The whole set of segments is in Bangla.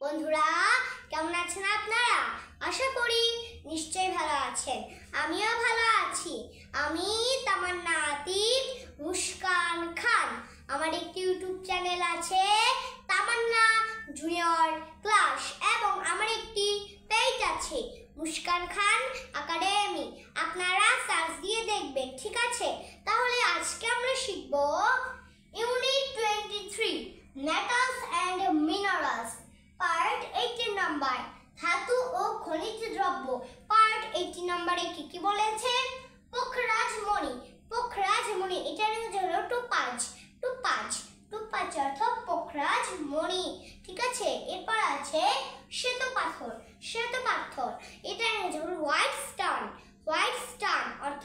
বন্ধুরা কেমন আছেন আপনারা? আশা করি নিশ্চয়ই ভালো আছেন। আমিও ভালো আছি। আমি তামান্না আতিক মুস্কান খান। আমার একটি ইউটিউব চ্যানেল আছে তামান্না জুনিয়র ক্লাস এবং আমার একটি পেজ আছে মুস্কান খান একাডেমি। আপনারা সার্চ দিয়ে দেখবেন, ঠিক আছে? তাহলে আজকে আমরা শিখব unit 23 metals and minerals part 18 number ধাতু ও খনিজ দ্রব্য। পার্ট 18 নম্বরে কি বলেছে? পোখরাজমণি। পোখরাজমণি এটার ইংরেজি হলো টোপাজ। টোপাজ টোপাজ অর্থ পোখরাজমণি, ঠিক আছে? এরপর আছে শ্বেতপাথর। শ্বেতপাথর এটার ইংরেজি হলো হোয়াইট স্টোন। হোয়াইট স্টোন অর্থ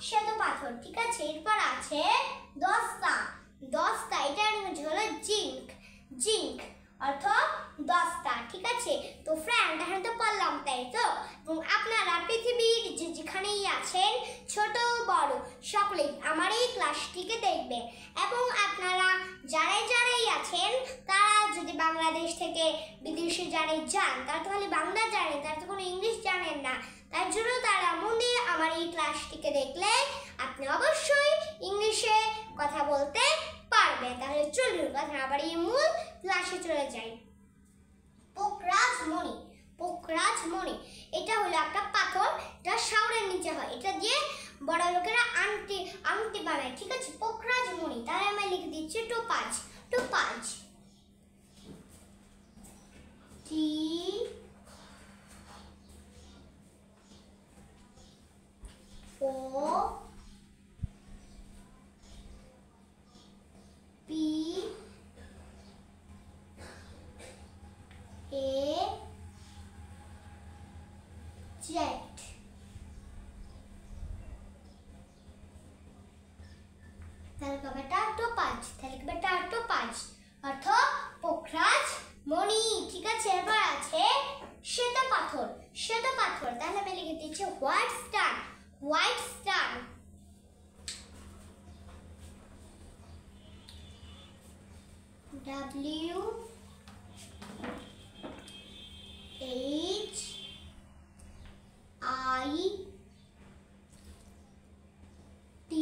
শ্বেতপাথর, ঠিক আছে? এরপর আছে দস্তা। দস্তা এটার ইংরেজি হলো জিঙ্ক। জিঙ্ক অর্থ দস্তা, ঠিক আছে? তো ফ্রেন্ড, এখন তো পড়লাম, তাই তো? এবং আপনারা পৃথিবীর যেখানেই আছেন ছোট বড় সকলেই আমার এই ক্লাসটিকে দেখবেন এবং আপনারা যারাই আছেন তারা যদি বাংলাদেশ থেকে বিদেশে যারাই যান তারা তো খালি বাংলা জানেন, তারা তো কোনো ইংলিশ জানেন না। তার জন্য তারা মন দিয়ে আমার এই ক্লাসটিকে দেখলে আপনি অবশ্যই ইংলিশে কথা বলতে পারবেন। তাহলে চলুন কথা আবার এই মূল ক্লাসে চলে যাই। পোখরাজমণি। পোখরাজমণি এটা হলো একটা পাথর, এটা শাওরের নিচে হয়। এটা দিয়ে বড় লোকেরা আংটি বানায়, ঠিক আছে? পোখরাজমণি। তাহলে আমি লিখে দিচ্ছি topaz. Topaz T O P A Z. তাহলে বেটা টোপাজ। তাহলে বেটা টোপাজ অর্থ পোখরাজমণি, ঠিক আছে? এবার আছে শ্বেতপাথর। শ্বেতপাথর তাহলে আমি লিখে দিচ্ছি white stone. White stone W H I T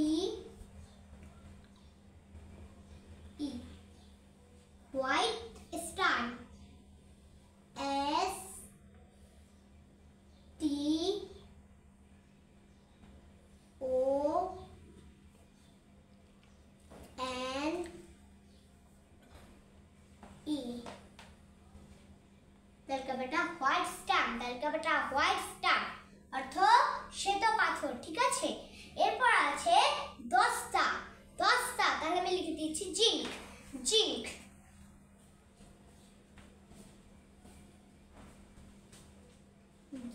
E white stone S T O N E। তাহলে বেটা হোয়াইট স্টোন। তাহলে বেটা হোয়াইট স্টোন অর্থ শ্বেতপাথর, ঠিক আছে? এরপর আছে দস্তা। দস্তা তাহলে আমি লিখে দিচ্ছি zinc. Zinc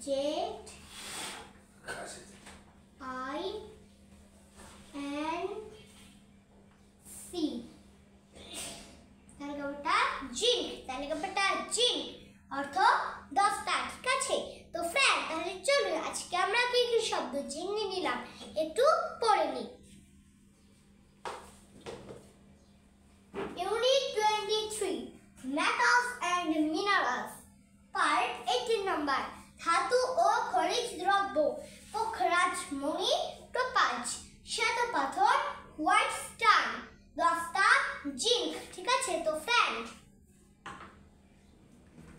Z I N C. তাহলে বেটা জিঙ্ক। তাহলে বেটা জিঙ্ক অর্থ দস্তা, ঠিক আছে? তো ফ্রেন্ড, তাহলে চলুন আজকে আমরা কি কি শব্দ জেনে নিলাম একটু পড়ে নিই। Unit 23 metals and minerals part 18 number ধাতু ও খনিজ দ্রব্য। পোখরাজমণি, টোপাজ, শ্বেতপাথর, হোয়াইট স্টোন, দস্তা, জিঙ্ক, ঠিক আছে? তো ফ্রেন্ড,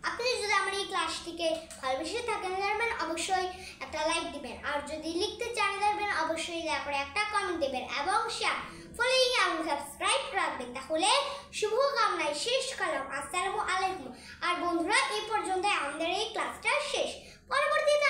আপনি যদি আমার এই ক্লাসটিকে ভালোবেসে থাকেন জানবেন অবশ্যই একটা লাইক দিবেন, আর যদি লিখতে চান জানবেন অবশ্যই দয়া করে একটা কমেন্ট দেবেন এবং শেয়ার ফলোইং এবং সাবস্ক্রাইব রাখবেন। তাহলে শুভকামনায় শেষ করলাম। আসসালামু আলাইকুম। আর বন্ধুরা, এই পর্যন্ত আমাদের এই ক্লাসটা শেষ। পরবর্তীতে